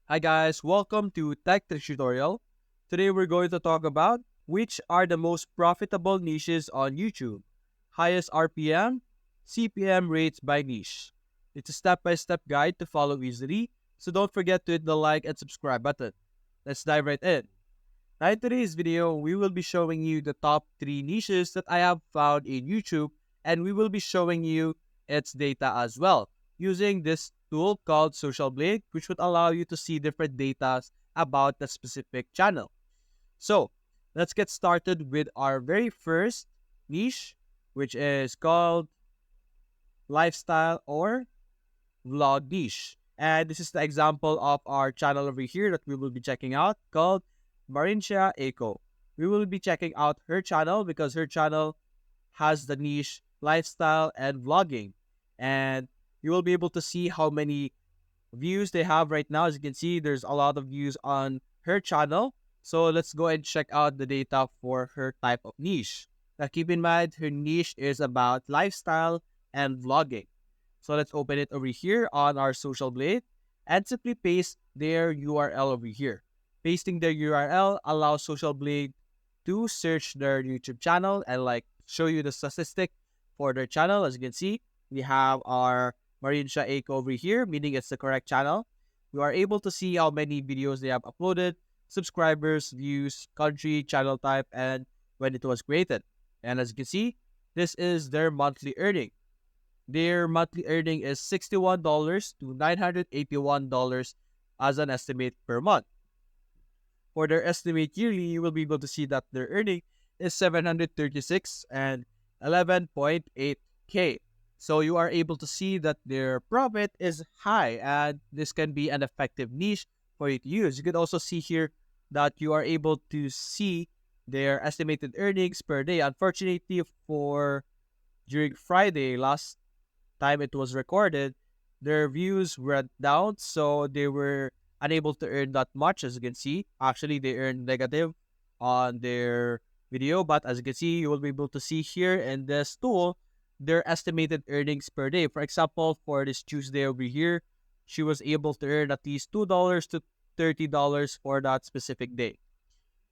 Hi guys, welcome to Tech Tutorial. Today we're going to talk about which are the most profitable niches on YouTube. Highest RPM, CPM rates by niche. It's a step-by-step guide to follow easily, so don't forget to hit the like and subscribe button. Let's dive right in. Now in today's video, we will be showing you the top 3 niches that I have found in YouTube, and we will be showing you its data as well using this tool called Social Blade, which would allow you to see different data about the specific channel. So let's get started with our very first niche, which is called lifestyle or vlog niche. And this is the example of our channel over here that we will be checking out called Marincia Eco. We will be checking out her channel because her channel has the niche lifestyle and vlogging. And you will be able to see how many views they have right now. As you can see, there's a lot of views on her channel. So let's go and check out the data for her type of niche. Now keep in mind, her niche is about lifestyle and vlogging. So let's open it over here on our Social Blade and simply paste their URL over here. Pasting their URL allows Social Blade to search their YouTube channel and show you the statistic for their channel. As you can see, we have our Marinsha Ake over here, meaning it's the correct channel. You are able to see how many videos they have uploaded, subscribers, views, country, channel type, and when it was created. And as you can see, this is their monthly earning. Their monthly earning is $61 to $981 as an estimate per month. For their estimate yearly, you will be able to see that their earning is 736 and 11.8K. So you are able to see that their profit is high, and this can be an effective niche for you to use. You can also see here that you are able to see their estimated earnings per day. Unfortunately, for during Friday, last time it was recorded, their views went down, so they were unable to earn that much. As you can see, actually they earned negative on their video, but as you can see, you will be able to see here in this tool their estimated earnings per day. For example, for this Tuesday over here, she was able to earn at least $2 to $30 for that specific day.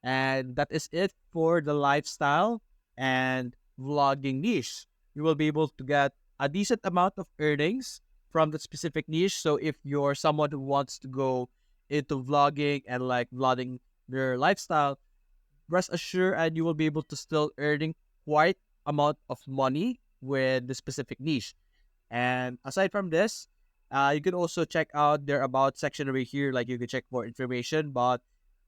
And that is it for the lifestyle and vlogging niche. You will be able to get a decent amount of earnings from the specific niche. So if you're someone who wants to go into vlogging and vlogging their lifestyle, rest assured and you will be able to still earning quite amount of money with the specific niche. And aside from this, you can also check out their about section over here. Like you can check more information, but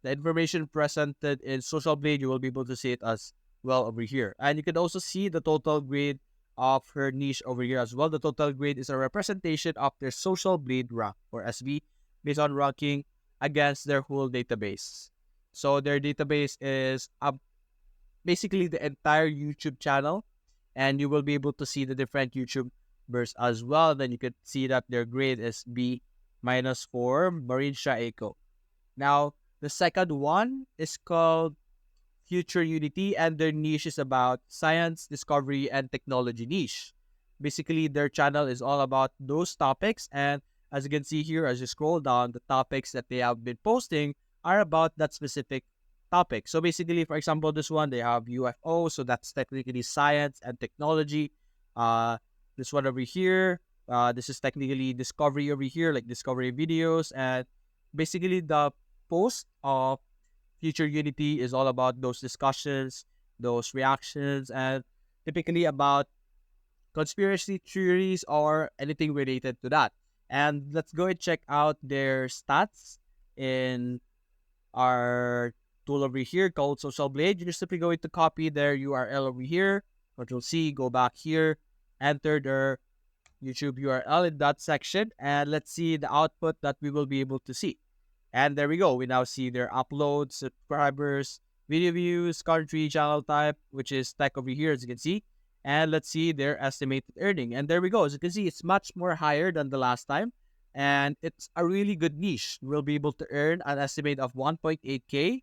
the information presented in Social Blade, you will be able to see it as well over here. And you can also see the total grade of her niche over here as well. The total grade is a representation of their Social Blade rank or SV based on ranking against their whole database. So their database is basically the entire YouTube channel, and you will be able to see the different YouTubers as well. Then you can see that their grade is B minus for Marinsha Eco. Now, the second one is called Future Unity, and their niche is about science, discovery, and technology niche. Basically, their channel is all about those topics, and as you can see here, as you scroll down, the topics that they have been posting are about that specific topic. So basically, for example, this one, they have UFO, so that's technically science and technology. Uh, this one over here, this is technically discovery over here, like discovery videos, and basically the post of Future Unity is all about those discussions, those reactions, and typically about conspiracy theories or anything related to that. And let's go and check out their stats in our tool over here called Social Blade. You're simply going to copy their URL over here, Control C, go back here, enter their YouTube URL in that section, and let's see the output that we will be able to see. And there we go. We now see their uploads, subscribers, video views, country, channel type, which is tech over here, as you can see. And let's see their estimated earning. And there we go. As you can see, it's much more higher than the last time. And it's a really good niche. We'll be able to earn an estimate of 1.8K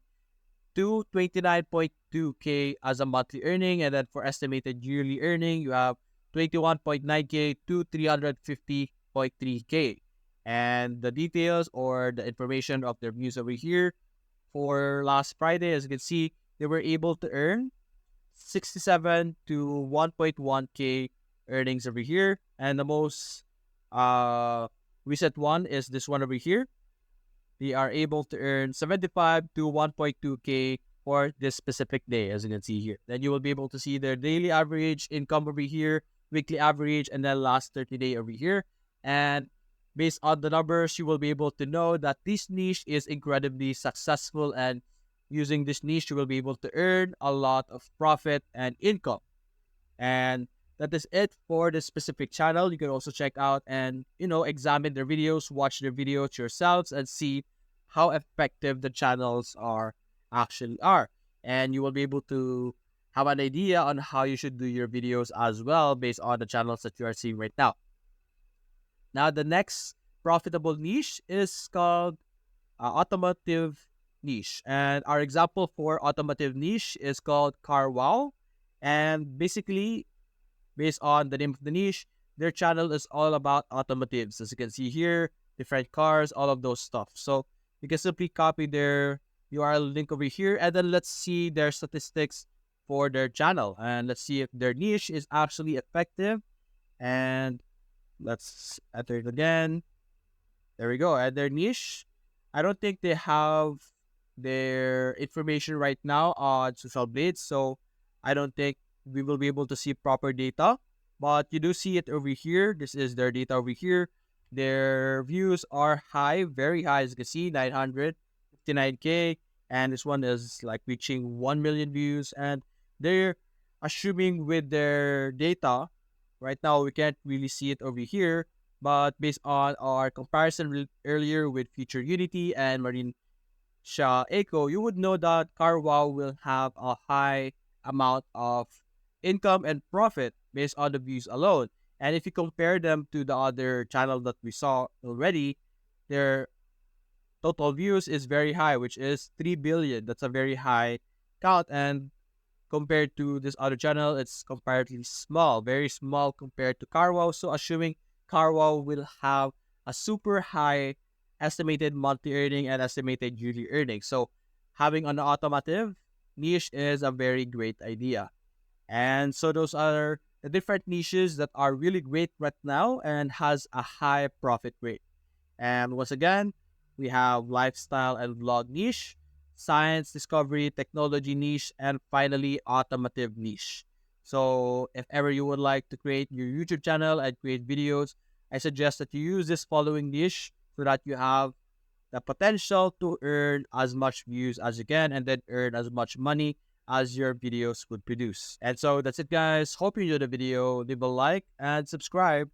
to 29.2K as a monthly earning. And then for estimated yearly earning, you have 21.9K to 350.3K. And the details or the information of their views over here for last Friday, as you can see, they were able to earn 67 to 1.1k earnings over here. And the most uh recent one is this one over here. They are able to earn 75 to 1.2k for this specific day, as you can see here. Then you will be able to see their daily average income over here, weekly average, and then last 30-day over here. And based on the numbers, you will be able to know that this niche is incredibly successful, and using this niche, you will be able to earn a lot of profit and income. And that is it for this specific channel. You can also check out and, examine their videos, watch their videos yourselves, and see how effective the channels are. And you will be able to have an idea on how you should do your videos as well based on the channels that you are seeing right now. Now, the next profitable niche is called automotive niche. And our example for automotive niche is called Car Wow. And basically, based on the name of the niche, their channel is all about automotives. As you can see here, different cars, all of those stuff. So you can simply copy their URL link over here, and then let's see their statistics for their channel. And let's see if their niche is actually effective. And let's enter it again. There we go. And their niche, I don't think they have their information right now on Social Blades, so I don't think we will be able to see proper data. But you do see it over here. This is their data over here. Their views are high, very high, as you can see, 959k. And this one is like reaching 1 million views. And they're assuming with their data, right now we can't really see it over here. But based on our comparison earlier with Future Unity and Marine Shah Eco, you would know that CarWow will have a high amount of income and profit based on the views alone. And if you compare them to the other channel that we saw already, their total views is very high, which is 3 billion. That's a very high count. And compared to this other channel, it's comparatively small, very small compared to CarWow. So assuming CarWow will have a super high estimated monthly earning and estimated yearly earning. So having an automotive niche is a very great idea. And so those are the different niches that are really great right now and has a high profit rate. And once again, we have lifestyle and vlog niche, science, discovery, technology niche, and finally automotive niche. So if ever you would like to create your YouTube channel and create videos, I suggest that you use this following niche so that you have the potential to earn as much views as you can and then earn as much money as your videos would produce. And so that's it, guys. Hope you enjoyed the video. Leave a like and subscribe.